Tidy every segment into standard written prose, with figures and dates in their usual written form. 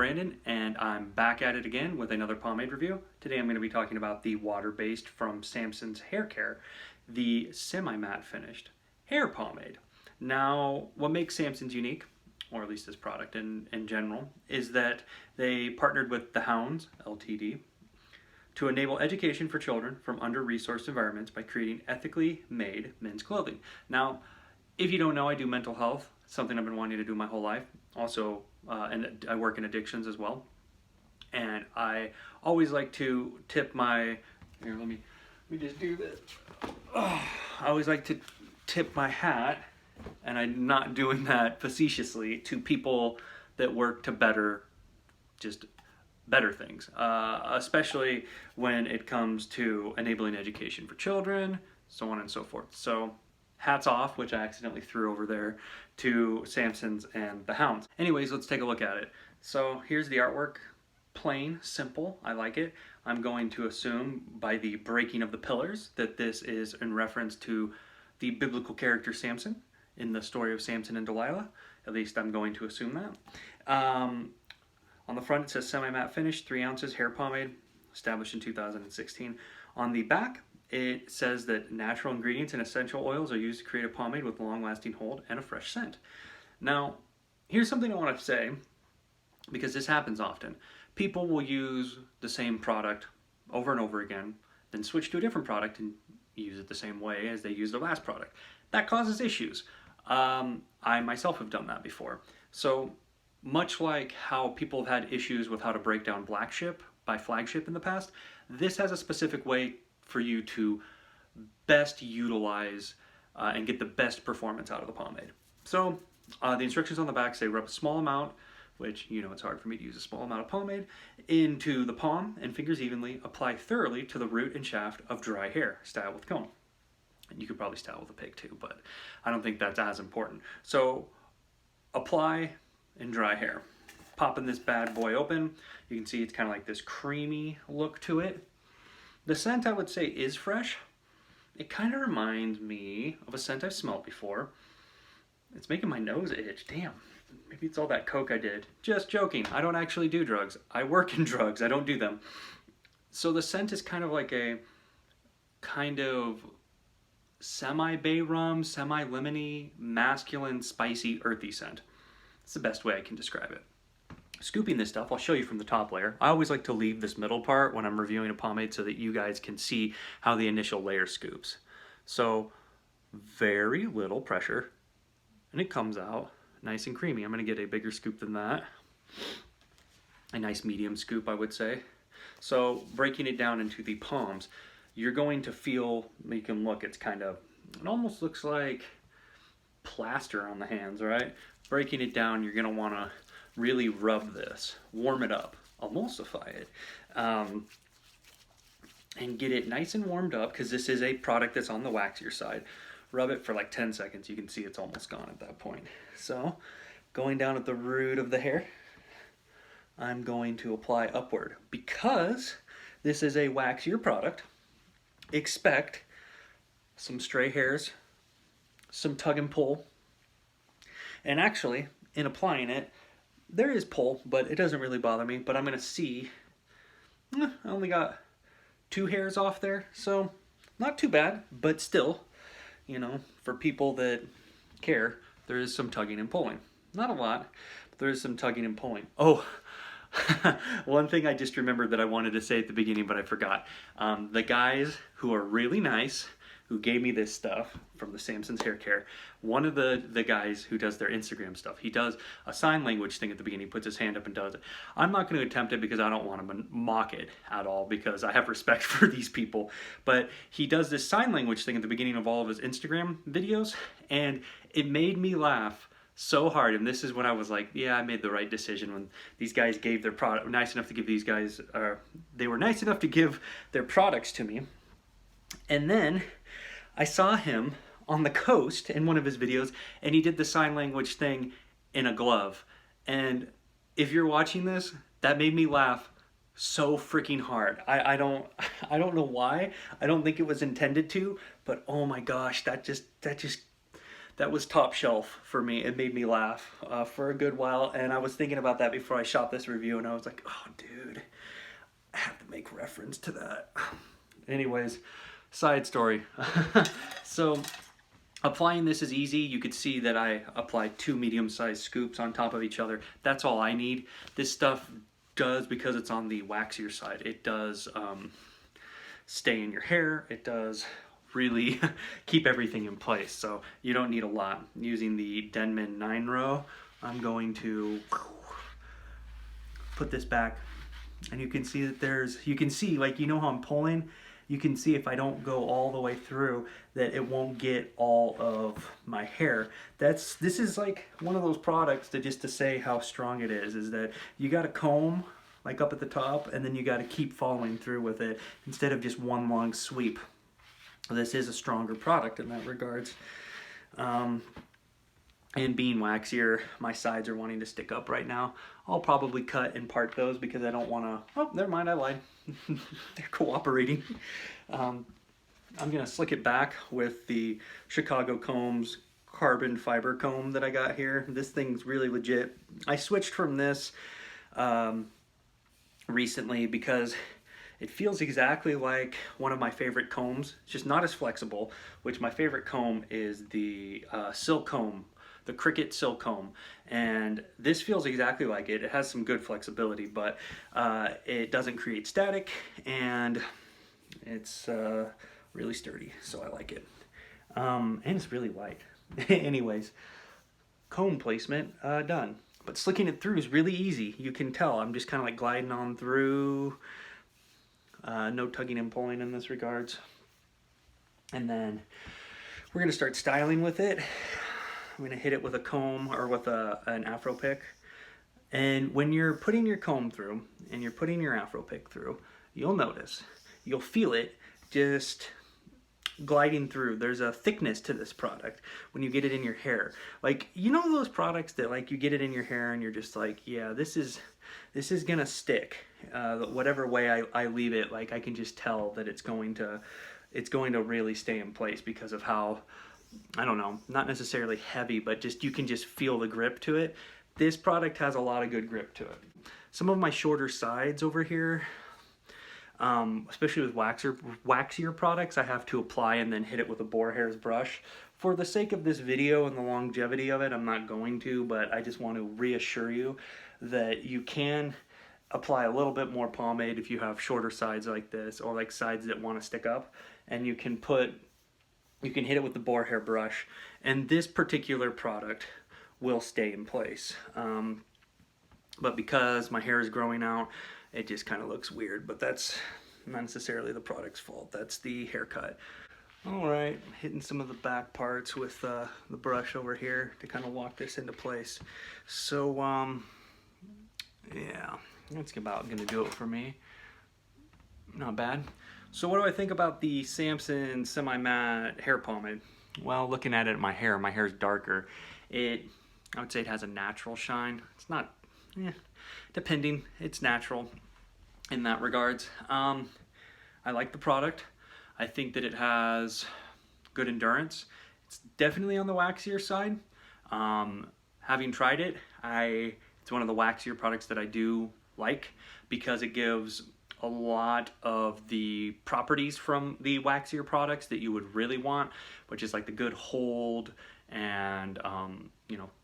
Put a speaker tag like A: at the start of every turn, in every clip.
A: Brandon, and I'm back at it again with another pomade review. Today I'm going to be talking about the Waterbased from Samson's Haircare, the semi-matte finished hair pomade. Now, what makes Samson's unique, or at least this product in general, is that they partnered with the Hounds, Ltd., to enable education for children from under-resourced environments by creating ethically made men's clothing. Now, if you don't know, I do mental health, something I've been wanting to do my whole life. Also, and I work in addictions as well. And I always like to tip my, here, let me just do this. I always like to tip my hat, and I'm not doing that facetiously, to people that work to better things, especially when it comes to enabling education for children, so on and so forth. So hats off, which I accidentally threw over there, to Samson's and the Hounds. Anyways, let's take a look at it. So here's the artwork. Plain, simple, I like it. I'm going to assume by the breaking of the pillars that this is in reference to the biblical character Samson in the story of Samson and Delilah. At least I'm going to assume that. On the front it says semi-matte finish, 3 ounces hair pomade, established in 2016. On the back it says that natural ingredients and essential oils are used to create a pomade with long-lasting hold and a fresh scent. Now, here's something I want to say, because this happens often. People will use the same product over and over again, then switch to a different product and use it the same way as they used their last product. That causes issues. I myself have done that before. So, much like how people have had issues with how to break down Black Ship by Flagship in the past, this has a specific way for you to best utilize and get the best performance out of the pomade. So the instructions on the back say rub a small amount, which, you know, it's hard for me to use a small amount of pomade, into the palm and fingers evenly. Apply thoroughly to the root and shaft of dry hair. Style with comb. And you could probably style with a pig too, but I don't think that's as important. So apply in dry hair. Popping this bad boy open, you can see it's kind of like this creamy look to it. The scent, I would say, is fresh. It kind of reminds me of a scent I've smelled before. It's making my nose itch. Damn. Maybe it's all that coke I did. Just joking. I don't actually do drugs. I work in drugs. I don't do them. So the scent is kind of like a kind of semi-bay rum, semi-lemony, masculine, spicy, earthy scent. It's the best way I can describe it. Scooping this stuff, I'll show you from the top layer. I always like to leave this middle part when I'm reviewing a pomade so that you guys can see how the initial layer scoops. So very little pressure, and it comes out nice and creamy. I'm going to get a bigger scoop than that. A nice medium scoop, I would say. So breaking it down into the palms, you're going to feel, you can look, it's kind of, it almost looks like plaster on the hands, right? Breaking it down, you're going to want to really rub this, warm it up, emulsify it, and get it nice and warmed up, because this is a product that's on the waxier side. Rub it for like 10 seconds. You can see it's almost gone at that point. So going down at the root of the hair, I'm going to apply upward. Because this is a waxier product, expect some stray hairs, some tug and pull, and actually in applying it, there is pull, but it doesn't really bother me. But I'm going to see, I only got 2 hairs off there, so not too bad. But still, you know, for people that care, there is some tugging and pulling. Not a lot, but there is some tugging and pulling. Oh, one thing I just remembered that I wanted to say at the beginning, but I forgot. The guys who are really nice, who gave me this stuff from the Samson's Haircare, one of the guys who does their Instagram stuff, he does a sign language thing at the beginning, he puts his hand up and does it. I'm not going to attempt it because I don't want to mock it at all, because I have respect for these people. But he does this sign language thing at the beginning of all of his Instagram videos, and it made me laugh so hard. And this is when I was like, yeah, I made the right decision when these guys gave their product, nice enough to give these guys, they were nice enough to give their products to me. And then I saw him on the coast in one of his videos, and he did the sign language thing in a glove. And if you're watching this, that made me laugh so freaking hard. I don't know why. I don't think it was intended to, but oh my gosh, that that was top shelf for me. It made me laugh for a good while, and I was thinking about that before I shot this review, and I was like, oh dude, I have to make reference to that. Anyways, side story. So applying this is easy. You could see that I applied 2 medium-sized scoops on top of each other. That's all I need. This stuff does, because it's on the waxier side, it does stay in your hair. It does really keep everything in place, so you don't need a lot. Using the Denman 9 row, I'm going to put this back, and you can see that you can see, like, you know how I'm pulling? You can see if I don't go all the way through that it won't get all of my hair. This is like one of those products that, just to say how strong it is that you got to comb like up at the top, and then you got to keep following through with it instead of just one long sweep. This is a stronger product in that regards. And being waxier, my sides are wanting to stick up right now. I'll probably cut and part those because I don't want to... Oh, never mind, I lied. They're cooperating. I'm going to slick it back with the Chicago Combs carbon fiber comb that I got here. This thing's really legit. I switched from this recently because it feels exactly like one of my favorite combs. It's just not as flexible, which my favorite comb is the silk comb, the Cricut silk comb, and this feels exactly like it. It has some good flexibility, but it doesn't create static, and it's really sturdy, so I like it. And it's really light. Anyways, comb placement done. But slicking it through is really easy. You can tell I'm just kind of like gliding on through. No tugging and pulling in this regards. And then we're going to start styling with it. I'm going to hit it with a comb or with an afro pick. And when you're putting your comb through and you're putting your afro pick through, you'll notice, you'll feel it just gliding through. There's a thickness to this product when you get it in your hair. Like, you know those products that, like, you get it in your hair and you're just like, yeah, this is gonna stick. Whatever way I leave it, like, I can just tell that it's going to really stay in place because of how, I don't know, not necessarily heavy, but just you can just feel the grip to it. This product has a lot of good grip to it. Some of my shorter sides over here, especially with waxier products, I have to apply and then hit it with a boar hair's brush. For the sake of this video and the longevity of it, I'm not going to, but I just want to reassure you that you can apply a little bit more pomade if you have shorter sides like this, or like sides that want to stick up, and you can hit it with the boar hair brush, and this particular product will stay in place. But because my hair is growing out, it just kind of looks weird, but that's not necessarily the product's fault. That's the haircut. All right, hitting some of the back parts with the brush over here to kind of lock this into place. So, yeah, that's about gonna do it for me. Not bad. So what do I think about the Samson semi-matte hair pomade? Well, looking at it, my hair's darker. I would say it has a natural shine. It's not, depending, it's natural in that regards. I like the product. I think that it has good endurance. It's definitely on the waxier side. Having tried it, it's one of the waxier products that I do like because it gives a lot of the properties from the waxier products that you would really want, which is like the good hold and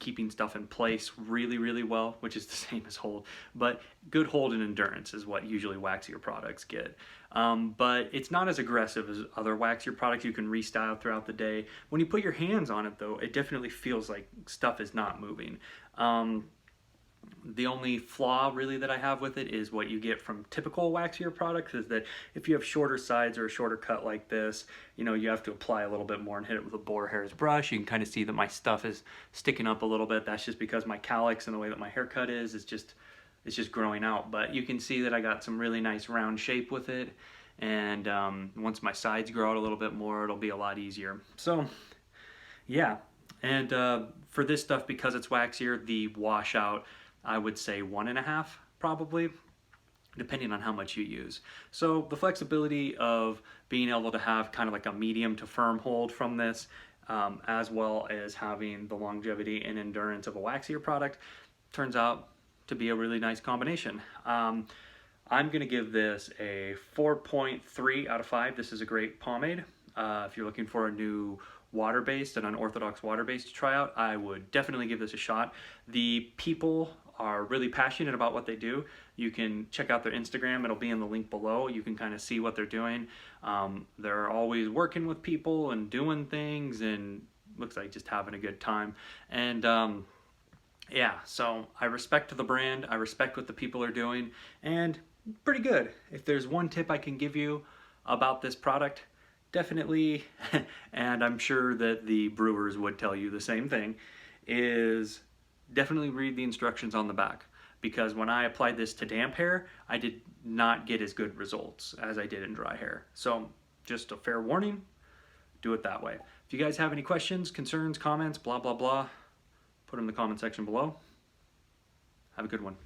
A: keeping stuff in place really, really well, which is the same as hold, but good hold and endurance is what usually waxier products get. But it's not as aggressive as other waxier products you can restyle throughout the day. When you put your hands on it though, it definitely feels like stuff is not moving. The only flaw really that I have with it is what you get from typical waxier products is that if you have shorter sides or a shorter cut like this, you have to apply a little bit more and hit it with a boar hair's brush. You can kind of see that my stuff is sticking up a little bit. That's just because my calyx and the way that my haircut is just growing out. But you can see that I got some really nice round shape with it. And once my sides grow out a little bit more, it'll be a lot easier. So yeah, and for this stuff, because it's waxier, the washout, I would say 1.5 probably, depending on how much you use. So the flexibility of being able to have kind of like a medium to firm hold from this as well as having the longevity and endurance of a waxier product, turns out to be a really nice combination. I'm going to give this a 4.3 out of 5. This is a great pomade. If you're looking for a new water-based and unorthodox water-based to try out, I would definitely give this a shot. The people are really passionate about what they do. You can check out their Instagram. It'll be in the link below. You can kind of see what they're doing. They're always working with people and doing things, and looks like just having a good time. And yeah, so I respect the brand. I respect what the people are doing, and pretty good. If there's one tip I can give you about this product, definitely, and I'm sure that the brewers would tell you the same thing, is definitely read the instructions on the back. Because when I applied this to damp hair, I did not get as good results as I did in dry hair. So just a fair warning, do it that way. If you guys have any questions, concerns, comments, blah, blah, blah, put them in the comment section below. Have a good one.